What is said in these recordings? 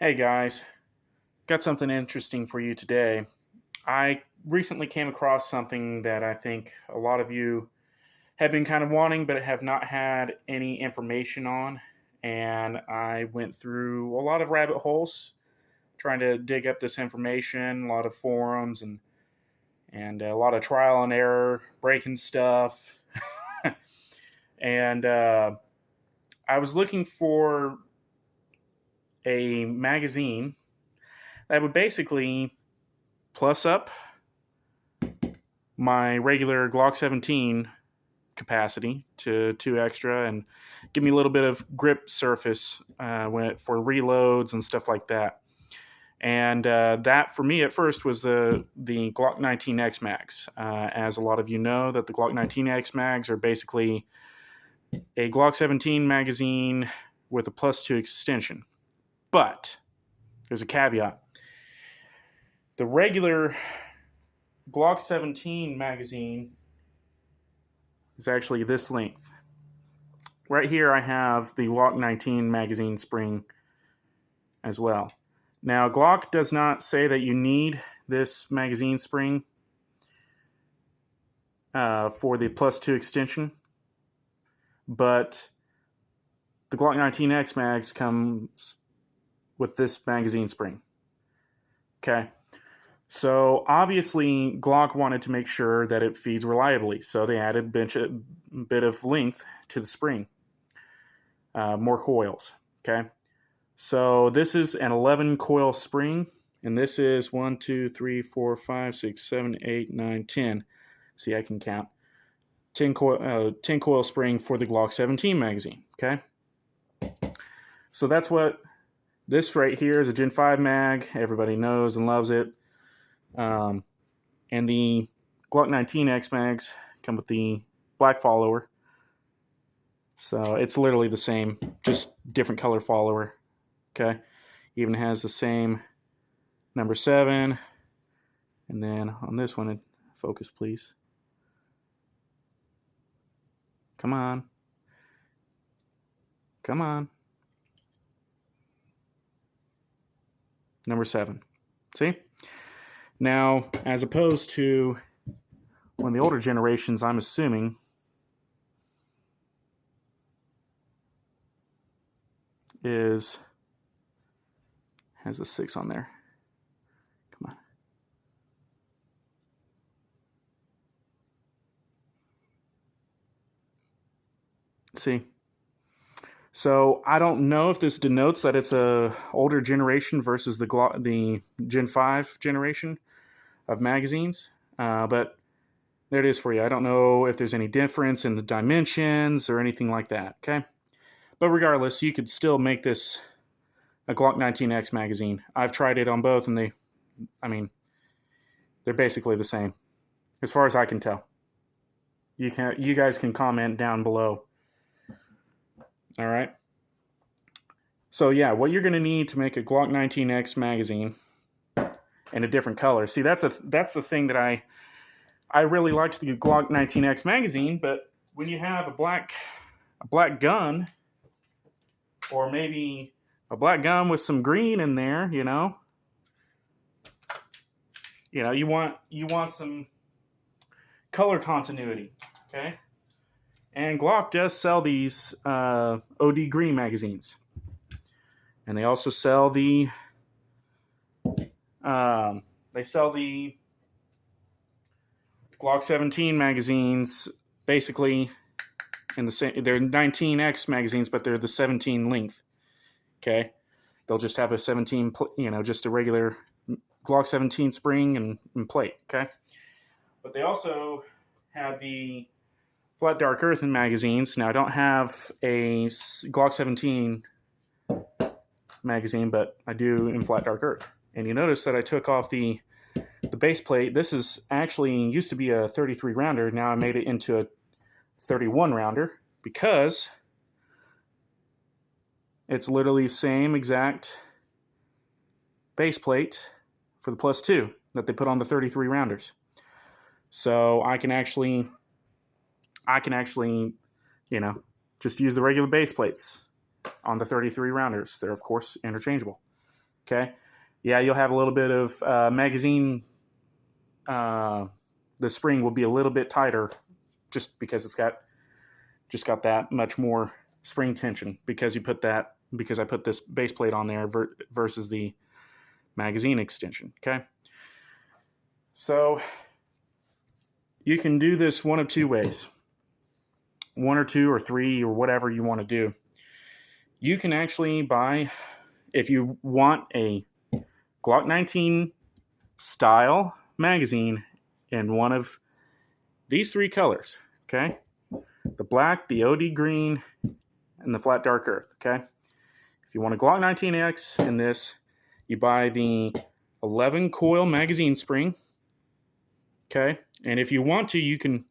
Hey guys, got something interesting for you today. I recently came across something that I think a lot of you have been kind of wanting but have not had any information on. And I went through a lot of rabbit holes trying to dig up this information, a lot of forums and a lot of trial and error, breaking stuff. and I was looking for a magazine that would basically plus up my regular Glock 17 capacity to 2 extra and give me a little bit of grip surface for reloads and stuff like that. And that for me at first was the Glock 19X mags. As a lot of you know, that the Glock 19X mags are basically a Glock 17 magazine with a +2 extension. But there's a caveat. The regular Glock 17 magazine is actually this length. Right here I have the Glock 19 magazine spring as well. Now Glock does not say that you need this magazine spring for the +2 extension, but the Glock 19X mags comes with this magazine spring. Okay. So obviously, Glock wanted to make sure that it feeds reliably, so they added a bit of length to the spring, more coils. Okay, so this is an 11 coil spring, and this is 1, 2, 3, 4, 5, 6, 7, 8, 9, 10. See, I can count 10 coil spring for the Glock 17 magazine. Okay, so that's what this right here is, a Gen 5 mag. Everybody knows and loves it. And the Glock 19X mags come with the black follower. So it's literally the same, just different color follower. Okay. Even has the same number 7. And then on this one, focus please. Come on. Come on. Number 7. See? Now, as opposed to one of the older generations, I'm assuming has a 6 on there. Come on. See? So I don't know if this denotes that it's a older generation versus the Gen 5 generation of magazines, but there it is for you. I don't know if there's any difference in the dimensions or anything like that, okay? But regardless, you could still make this a Glock 19X magazine. I've tried it on both, and they're basically the same, as far as I can tell. You guys can comment down below. All right. So yeah, what you're going to need to make a Glock 19X magazine in a different color. See, that's the thing that I really liked the Glock 19X magazine, but when you have a black gun, or maybe a black gun with some green in there, you want some color continuity, okay? And Glock does sell these OD green magazines, and they also sell the Glock 17 magazines, basically in the same. They're 19X magazines, but they're the 17 length. Okay, they'll just have a 17, just a regular Glock 17 spring and plate. Okay, but they also have the flat dark earth magazines. Now I don't have a Glock 17 magazine, but I do in flat dark earth. And you notice that I took off the base plate. This is actually used to be a 33 rounder. Now I made it into a 31 rounder because it's literally the same exact base plate for the +2 that they put on the 33 rounders. So I can actually, just use the regular base plates on the 33 rounders. They're, of course, interchangeable. Okay. Yeah, you'll have a little bit of magazine. The spring will be a little bit tighter just because it's got that much more spring tension because I put this base plate on there versus the magazine extension. Okay. So you can do this one of two ways, one or two or three or whatever you want to do. You can actually buy, if you want a Glock 19 style magazine in one of these three colors, okay? The black, the OD green, and the flat dark earth, okay? If you want a Glock 19X in this, you buy the 11 coil magazine spring, okay? And if you want to, you can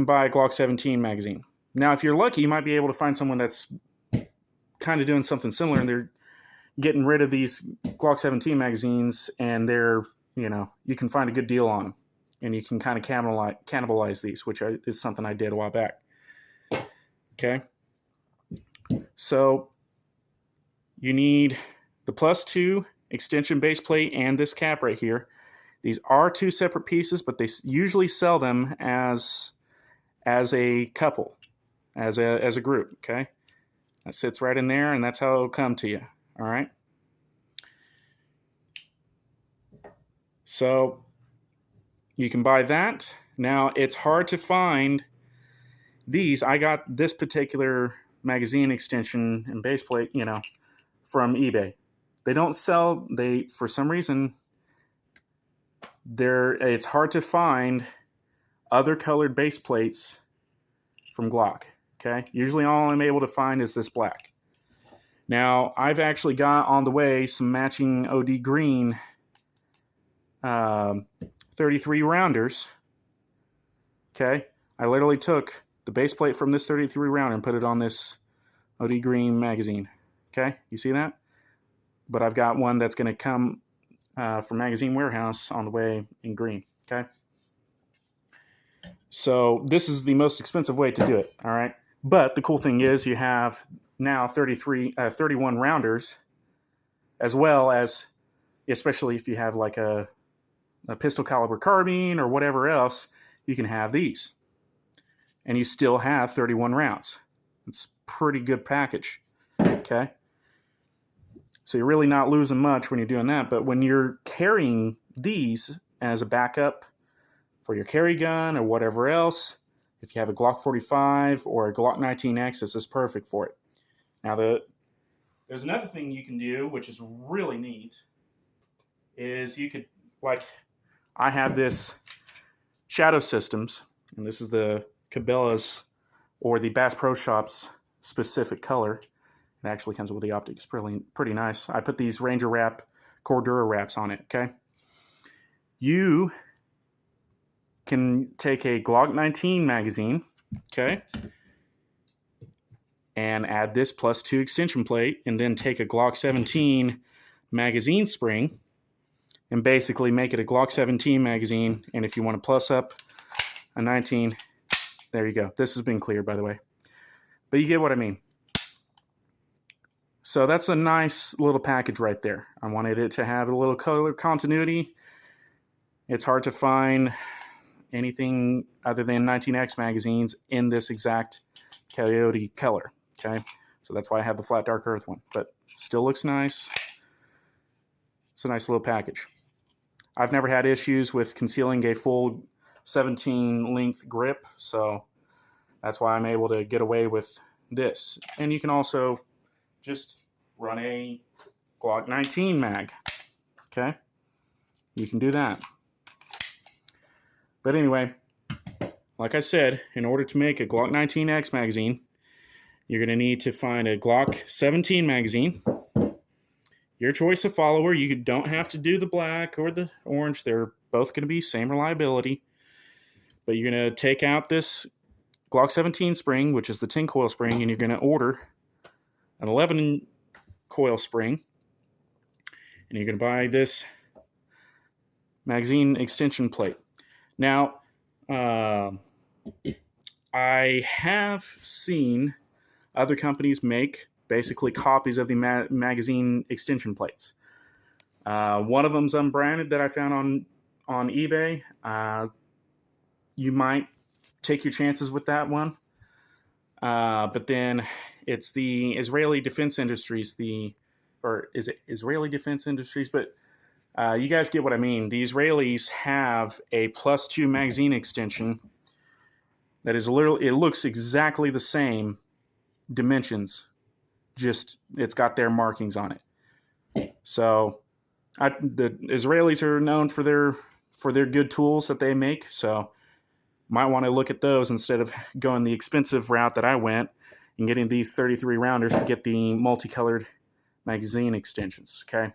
buy a Glock 17 magazine. Now, if you're lucky, you might be able to find someone that's kind of doing something similar, and they're getting rid of these Glock 17 magazines, and they're, you can find a good deal on them, and you can kind of cannibalize these, which is something I did a while back. Okay. So you need the +2 extension base plate and this cap right here. These are two separate pieces, but they usually sell them as a couple, as a group. Okay. That sits right in there, and that's how it'll come to you. All right. So you can buy that. Now, it's hard to find these. I got this particular magazine extension and base plate, from eBay. They don't sell, for some reason, it's hard to find other colored base plates from Glock. Okay. Usually all I'm able to find is this black. Now, I've actually got on the way some matching OD green 33 rounders. Okay. I literally took the base plate from this 33 rounder and put it on this OD green magazine. Okay. You see that? But I've got one that's going to come from Magazine Warehouse on the way in green. Okay. So this is the most expensive way to do it. All right. But the cool thing is you have now 31 rounders, as well as, especially if you have like a pistol caliber carbine or whatever else, you can have these. And you still have 31 rounds. It's a pretty good package. Okay. So you're really not losing much when you're doing that. But when you're carrying these as a backup for your carry gun or whatever else, if you have a Glock 45 or a Glock 19X, this is perfect for it. Now, there's another thing you can do, which is really neat, is you could, like, I have this Shadow Systems, and this is the Cabela's or the Bass Pro Shops specific color. It actually comes with the optics, pretty nice. I put these Ranger Wrap Cordura wraps on it, okay? You can take a Glock 19 magazine, okay, and add this +2 extension plate, and then take a Glock 17 magazine spring and basically make it a Glock 17 magazine. And if you want to plus up a 19, there you go. This has been cleared, by the way. But you get what I mean. So that's a nice little package right there. I wanted it to have a little color continuity. It's hard to find anything other than 19X magazines in this exact coyote color. Okay, so that's why I have the flat dark earth one, but still looks nice. It's a nice little package. I've never had issues with concealing a full 17 length grip, so that's why I'm able to get away with this. And you can also just run a Glock 19 mag. Okay, you can do that. But anyway, like I said, in order to make a Glock 19X magazine, you're going to need to find a Glock 17 magazine. Your choice of follower. You don't have to do the black or the orange. They're both going to be same reliability. But you're going to take out this Glock 17 spring, which is the 10 coil spring, and you're going to order an 11 coil spring. And you're going to buy this magazine extension plate. Now, I have seen other companies make basically copies of the magazine extension plates. One of them's unbranded that I found on eBay. You might take your chances with that one. But then it's the Israeli Defense Industries, or is it Israeli Defense Industries? But you guys get what I mean. The Israelis have a +2 magazine extension that is literally, it looks exactly the same dimensions, just it's got their markings on it. So the Israelis are known for their good tools that they make, so might want to look at those instead of going the expensive route that I went and getting these 33 rounders to get the multicolored magazine extensions. Okay,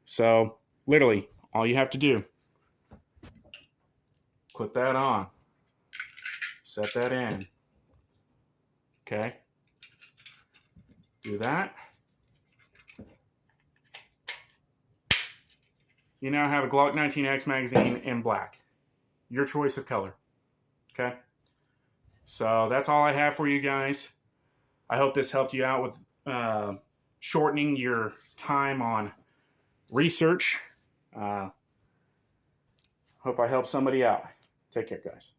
so literally all you have to do, clip that on, set that in. Okay, do that. You now have a Glock 19X magazine in black. Your choice of color. Okay? So that's all I have for you guys. I hope this helped you out with shortening your time on research. Hope I helped somebody out. Take care, guys.